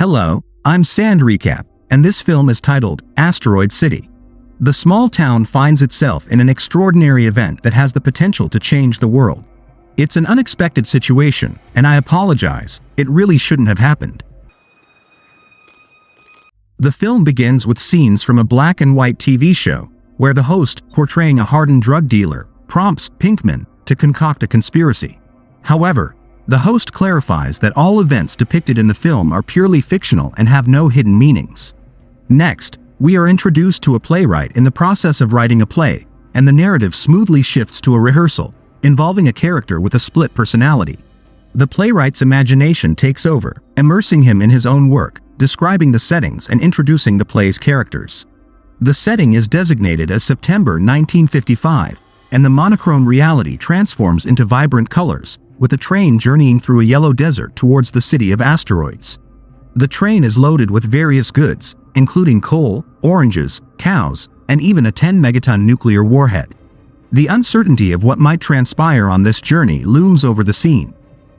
Hello, I'm Sand Recap, and this film is titled Asteroid City. The small town finds itself in an extraordinary event that has the potential to change the world. It's an unexpected situation, and I apologize, it really shouldn't have happened. The film begins with scenes from a black and white TV show, where the host, portraying a hardened drug dealer, prompts Pinkman to concoct a conspiracy. However, the host clarifies that all events depicted in the film are purely fictional and have no hidden meanings. Next, we are introduced to a playwright in the process of writing a play, and the narrative smoothly shifts to a rehearsal, involving a character with a split personality. The playwright's imagination takes over, immersing him in his own work, describing the settings and introducing the play's characters. The setting is designated as September 1955, and the monochrome reality transforms into vibrant colors, with a train journeying through a yellow desert towards the city of asteroids. The train is loaded with various goods, including coal, oranges, cows, and even a 10-megaton nuclear warhead. The uncertainty of what might transpire on this journey looms over the scene.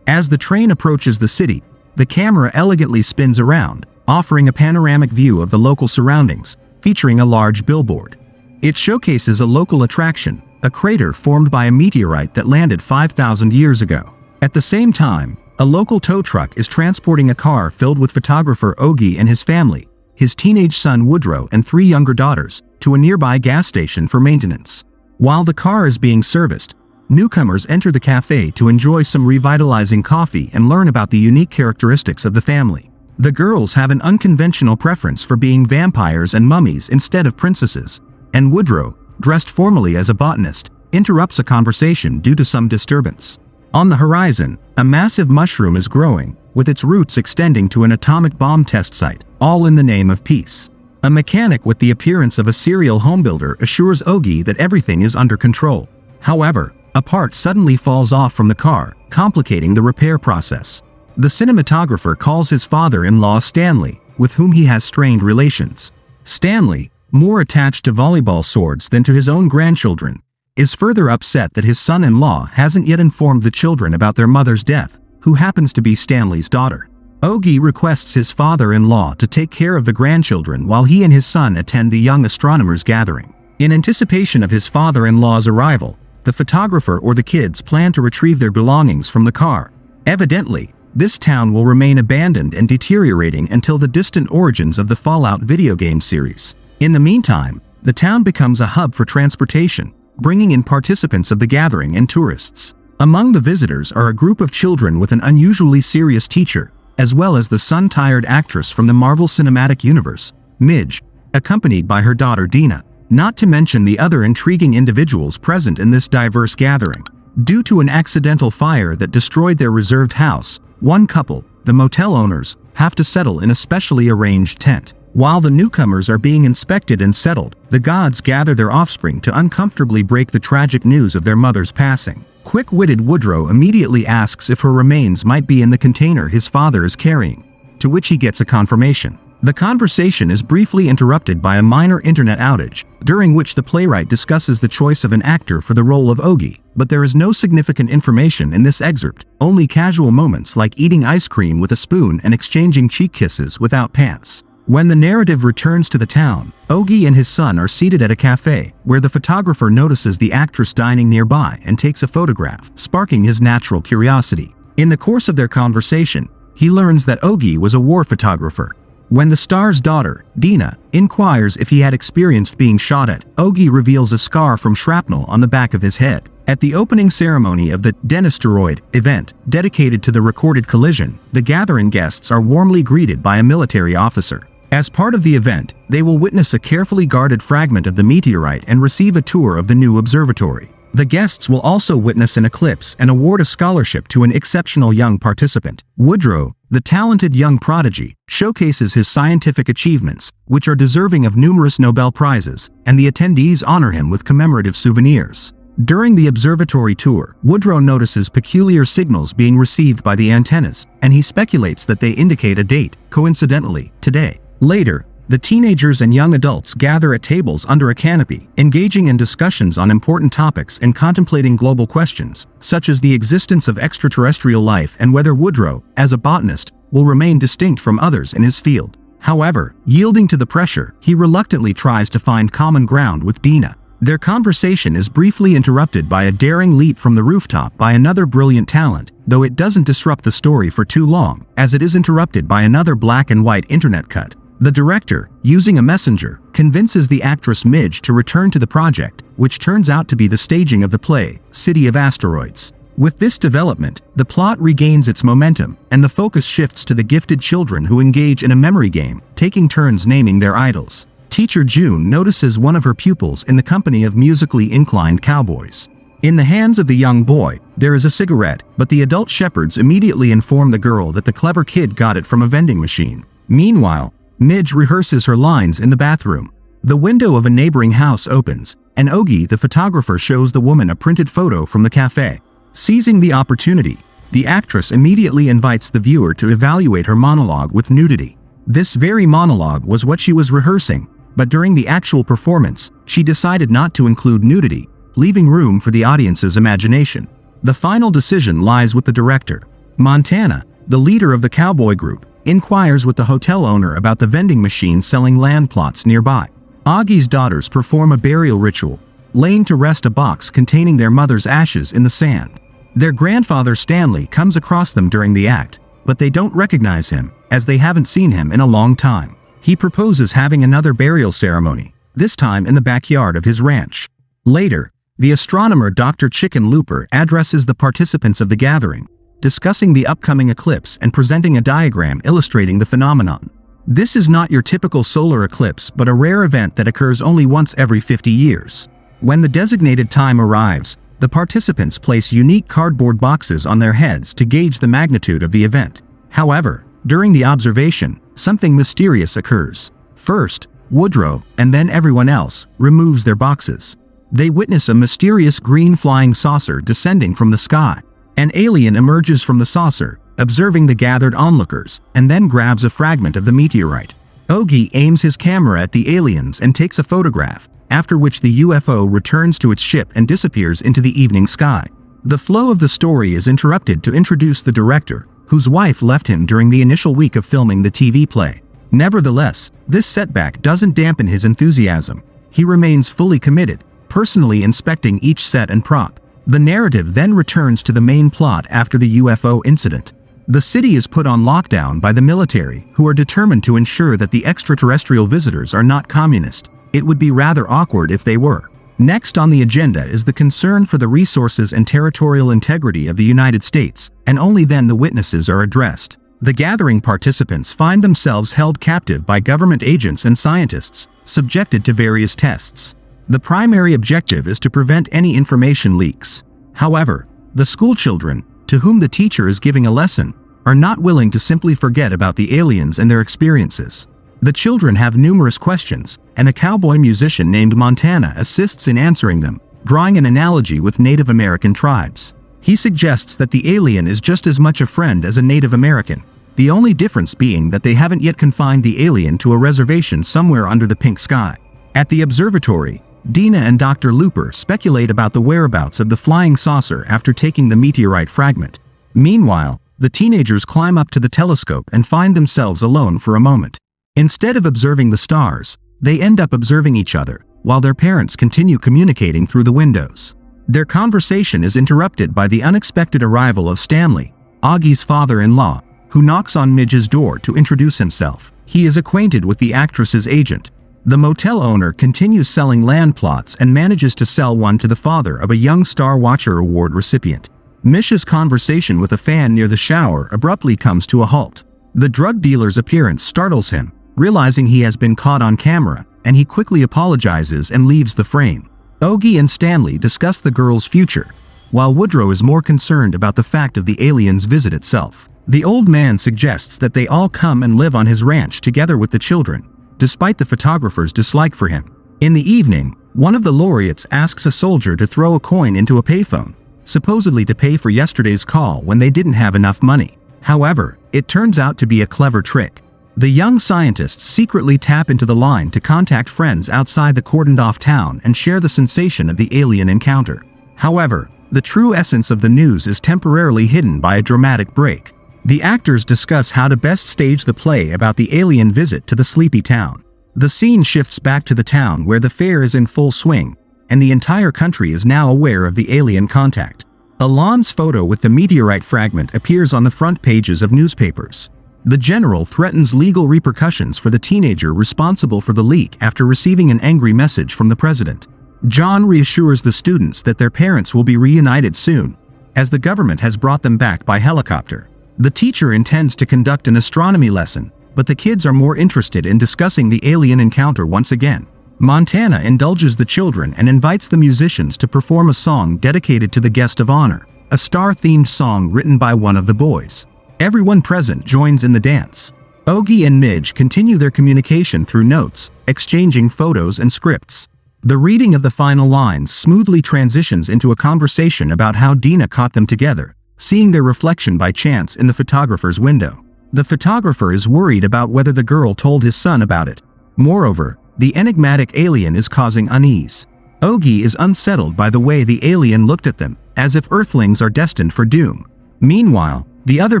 As the train approaches the city, the camera elegantly spins around, offering a panoramic view of the local surroundings, featuring a large billboard. It showcases a local attraction, a crater formed by a meteorite that landed 5,000 years ago. At the same time, a local tow truck is transporting a car filled with photographer 𝐓𝐚𝐠𝐬 and his family, his teenage son Woodrow and 3 younger daughters, to a nearby gas station for maintenance. While the car is being serviced, newcomers enter the cafe to enjoy some revitalizing coffee and learn about the unique characteristics of the family. The girls have an unconventional preference for being vampires and mummies instead of princesses, and Woodrow, dressed formally as a botanist, interrupts a conversation due to some disturbance. On the horizon, a massive mushroom is growing, with its roots extending to an atomic bomb test site, all in the name of peace. A mechanic with the appearance of a serial homebuilder assures 𝐓𝐚𝐠𝐬 that everything is under control. However, a part suddenly falls off from the car, complicating the repair process. The cinematographer calls his father-in-law Stanley, with whom he has strained relations. Stanley, more attached to volleyball swords than to his own grandchildren, is further upset that his son-in-law hasn't yet informed the children about their mother's death, who happens to be Stanley's daughter. 𝐓𝐚𝐠𝐬 requests his father-in-law to take care of the grandchildren while he and his son attend the young astronomers gathering. In anticipation of his father-in-law's arrival, the photographer or the kids plan to retrieve their belongings from the car. Evidently, this town will remain abandoned and deteriorating until the distant origins of the Fallout video game series. In the meantime, the town becomes a hub for transportation, bringing in participants of the gathering and tourists. Among the visitors are a group of children with an unusually serious teacher, as well as the sun-tired actress from the Marvel Cinematic Universe, Midge, accompanied by her daughter Dina, not to mention the other intriguing individuals present in this diverse gathering. Due to an accidental fire that destroyed their reserved house, one couple, the motel owners, have to settle in a specially arranged tent. While the newcomers are being inspected and settled, the gods gather their offspring to uncomfortably break the tragic news of their mother's passing. Quick-witted Woodrow immediately asks if her remains might be in the container his father is carrying, to which he gets a confirmation. The conversation is briefly interrupted by a minor internet outage, during which the playwright discusses the choice of an actor for the role of 𝐓𝐚𝐠𝐬, but there is no significant information in this excerpt, only casual moments like eating ice cream with a spoon and exchanging cheek kisses without pants. When the narrative returns to the town, 𝐓𝐚𝐠𝐬 and his son are seated at a cafe, where the photographer notices the actress dining nearby and takes a photograph, sparking his natural curiosity. In the course of their conversation, he learns that 𝐓𝐚𝐠𝐬 was a war photographer. When the star's daughter, Dina, inquires if he had experienced being shot at, 𝐓𝐚𝐠𝐬 reveals a scar from shrapnel on the back of his head. At the opening ceremony of the Asteroid event, dedicated to the recorded collision, the gathering guests are warmly greeted by a military officer. As part of the event, they will witness a carefully guarded fragment of the meteorite and receive a tour of the new observatory. The guests will also witness an eclipse and award a scholarship to an exceptional young participant. Woodrow, the talented young prodigy, showcases his scientific achievements, which are deserving of numerous Nobel Prizes, and the attendees honor him with commemorative souvenirs. During the observatory tour, Woodrow notices peculiar signals being received by the antennas, and he speculates that they indicate a date, coincidentally, today. Later, the teenagers and young adults gather at tables under a canopy, engaging in discussions on important topics and contemplating global questions, such as the existence of extraterrestrial life and whether Woodrow, as a botanist, will remain distinct from others in his field. However, yielding to the pressure, he reluctantly tries to find common ground with Dina. Their conversation is briefly interrupted by a daring leap from the rooftop by another brilliant talent, though it doesn't disrupt the story for too long, as it is interrupted by another black and white internet cut. The director, using a messenger, convinces the actress Midge to return to the project, which turns out to be the staging of the play, City of Asteroids. With this development, the plot regains its momentum, and the focus shifts to the gifted children who engage in a memory game, taking turns naming their idols. Teacher June notices one of her pupils in the company of musically inclined cowboys. In the hands of the young boy, there is a cigarette, but the adult shepherds immediately inform the girl that the clever kid got it from a vending machine. Meanwhile, Midge rehearses her lines in the bathroom. The window of a neighboring house opens, and Ogie the photographer shows the woman a printed photo from the cafe. Seizing the opportunity, the actress immediately invites the viewer to evaluate her monologue with nudity. This very monologue was what she was rehearsing, but during the actual performance, she decided not to include nudity, leaving room for the audience's imagination. The final decision lies with the director. Montana, the leader of the cowboy group, inquires with the hotel owner about the vending machine selling land plots nearby. Augie's daughters perform a burial ritual, laying to rest a box containing their mother's ashes in the sand. Their grandfather Stanley comes across them during the act, but they don't recognize him, as they haven't seen him in a long time. He proposes having another burial ceremony, this time in the backyard of his ranch. Later, the astronomer Dr. Chicken Looper addresses the participants of the gathering, discussing the upcoming eclipse and presenting a diagram illustrating the phenomenon. This is not your typical solar eclipse but a rare event that occurs only once every 50 years. When the designated time arrives, the participants place unique cardboard boxes on their heads to gauge the magnitude of the event. However, during the observation, something mysterious occurs. First, Woodrow, and then everyone else, removes their boxes. They witness a mysterious green flying saucer descending from the sky. An alien emerges from the saucer, observing the gathered onlookers, and then grabs a fragment of the meteorite. Ogie aims his camera at the aliens and takes a photograph, after which the UFO returns to its ship and disappears into the evening sky. The flow of the story is interrupted to introduce the director, whose wife left him during the initial week of filming the TV play. Nevertheless, this setback doesn't dampen his enthusiasm. He remains fully committed, personally inspecting each set and prop. The narrative then returns to the main plot after the UFO incident. The city is put on lockdown by the military, who are determined to ensure that the extraterrestrial visitors are not communist. It would be rather awkward if they were. Next on the agenda is the concern for the resources and territorial integrity of the United States, and only then the witnesses are addressed. The gathering participants find themselves held captive by government agents and scientists, subjected to various tests. The primary objective is to prevent any information leaks. However, the schoolchildren, to whom the teacher is giving a lesson, are not willing to simply forget about the aliens and their experiences. The children have numerous questions, and a cowboy musician named Montana assists in answering them, drawing an analogy with Native American tribes. He suggests that the alien is just as much a friend as a Native American, the only difference being that they haven't yet confined the alien to a reservation somewhere under the pink sky. At the observatory, Dina and Dr. Looper speculate about the whereabouts of the flying saucer after taking the meteorite fragment. Meanwhile, the teenagers climb up to the telescope and find themselves alone for a moment. Instead of observing the stars, they end up observing each other, while their parents continue communicating through the windows. Their conversation is interrupted by the unexpected arrival of Stanley, Augie's father-in-law, who knocks on Midge's door to introduce himself. He is acquainted with the actress's agent. The motel owner continues selling land plots and manages to sell one to the father of a young Star Watcher Award recipient. Mish's conversation with a fan near the shower abruptly comes to a halt. The drug dealer's appearance startles him, realizing he has been caught on camera, and he quickly apologizes and leaves the frame. Ogie and Stanley discuss the girl's future, while Woodrow is more concerned about the fact of the alien's visit itself. The old man suggests that they all come and live on his ranch together with the children, despite the photographer's dislike for him. In the evening, one of the laureates asks a soldier to throw a coin into a payphone, supposedly to pay for yesterday's call when they didn't have enough money. However, it turns out to be a clever trick. The young scientists secretly tap into the line to contact friends outside the cordoned-off town and share the sensation of the alien encounter. However, the true essence of the news is temporarily hidden by a dramatic break. The actors discuss how to best stage the play about the alien visit to the sleepy town. The scene shifts back to the town where the fair is in full swing, and the entire country is now aware of the alien contact. Alon's photo with the meteorite fragment appears on the front pages of newspapers. The general threatens legal repercussions for the teenager responsible for the leak after receiving an angry message from the president. John reassures the students that their parents will be reunited soon, as the government has brought them back by helicopter. The teacher intends to conduct an astronomy lesson, but the kids are more interested in discussing the alien encounter once again. Montana indulges the children and invites the musicians to perform a song dedicated to the guest of honor, a star-themed song written by one of the boys. Everyone present joins in the dance. Ogie and Midge continue their communication through notes, exchanging photos and scripts. The reading of the final lines smoothly transitions into a conversation about how Dina caught them together, seeing their reflection by chance in the photographer's window. The photographer is worried about whether the girl told his son about it. Moreover, the enigmatic alien is causing unease. Ogie is unsettled by the way the alien looked at them, as if Earthlings are destined for doom. Meanwhile, the other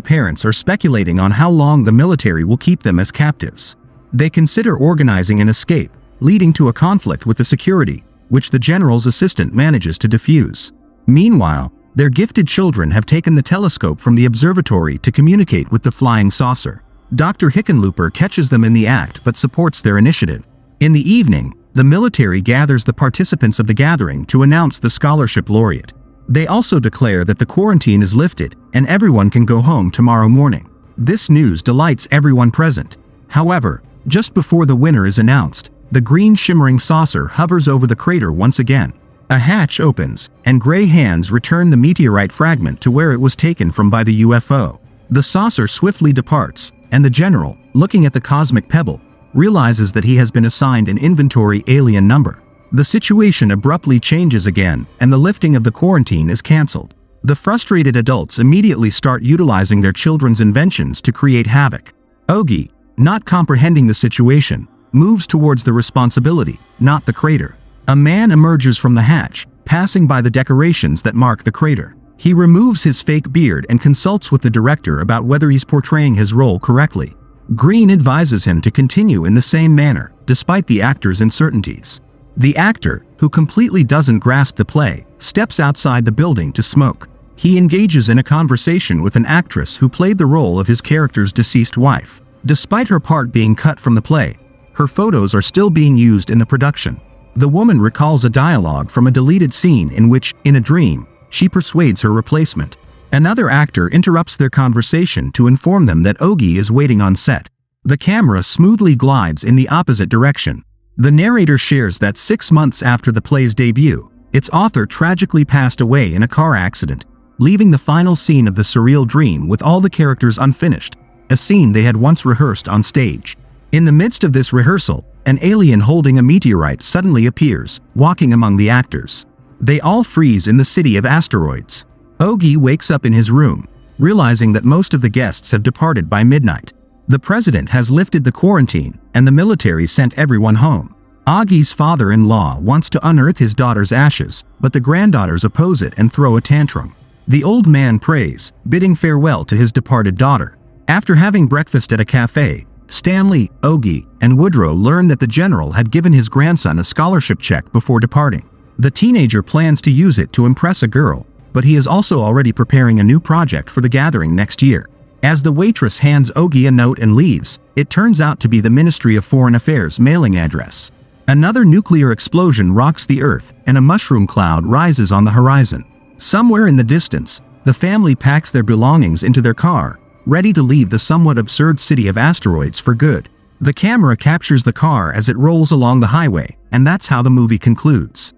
parents are speculating on how long the military will keep them as captives. They consider organizing an escape, leading to a conflict with the security, which the general's assistant manages to defuse. Meanwhile, their gifted children have taken the telescope from the observatory to communicate with the flying saucer. Dr. Hickenlooper catches them in the act but supports their initiative. In the evening, the military gathers the participants of the gathering to announce the scholarship laureate. They also declare that the quarantine is lifted and everyone can go home tomorrow morning. This news delights everyone present. However, just before the winner is announced, the green shimmering saucer hovers over the crater once again. A hatch opens, and gray hands return the meteorite fragment to where it was taken from by the UFO. The saucer swiftly departs, and the general, looking at the cosmic pebble, realizes that he has been assigned an inventory alien number. The situation abruptly changes again, and the lifting of the quarantine is cancelled. The frustrated adults immediately start utilizing their children's inventions to create havoc. Ogie, not comprehending the situation, moves towards the responsibility, not the crater. A man emerges from the hatch, passing by the decorations that mark the crater. He removes his fake beard and consults with the director about whether he's portraying his role correctly. Green advises him to continue in the same manner, despite the actor's uncertainties. The actor, who completely doesn't grasp the play, steps outside the building to smoke. He engages in a conversation with an actress who played the role of his character's deceased wife. Despite her part being cut from the play, her photos are still being used in the production. The woman recalls a dialogue from a deleted scene in which, in a dream, she persuades her replacement. Another actor interrupts their conversation to inform them that Ogie is waiting on set. The camera smoothly glides in the opposite direction. The narrator shares that 6 months after the play's debut, its author tragically passed away in a car accident, leaving the final scene of the surreal dream with all the characters unfinished, a scene they had once rehearsed on stage. In the midst of this rehearsal, an alien holding a meteorite suddenly appears, walking among the actors. They all freeze in the city of asteroids. Ogie wakes up in his room, realizing that most of the guests have departed by midnight. The president has lifted the quarantine, and the military sent everyone home. Ogie's father-in-law wants to unearth his daughter's ashes, but the granddaughters oppose it and throw a tantrum. The old man prays, bidding farewell to his departed daughter. After having breakfast at a cafe, Stanley, Ogie, and Woodrow learn that the general had given his grandson a scholarship check before departing. The teenager plans to use it to impress a girl, but he is also already preparing a new project for the gathering next year. As the waitress hands Ogie a note and leaves, it turns out to be the Ministry of Foreign Affairs mailing address. Another nuclear explosion rocks the Earth, and a mushroom cloud rises on the horizon. Somewhere in the distance, the family packs their belongings into their car, ready to leave the somewhat absurd city of asteroids for good. The camera captures the car as it rolls along the highway, and that's how the movie concludes.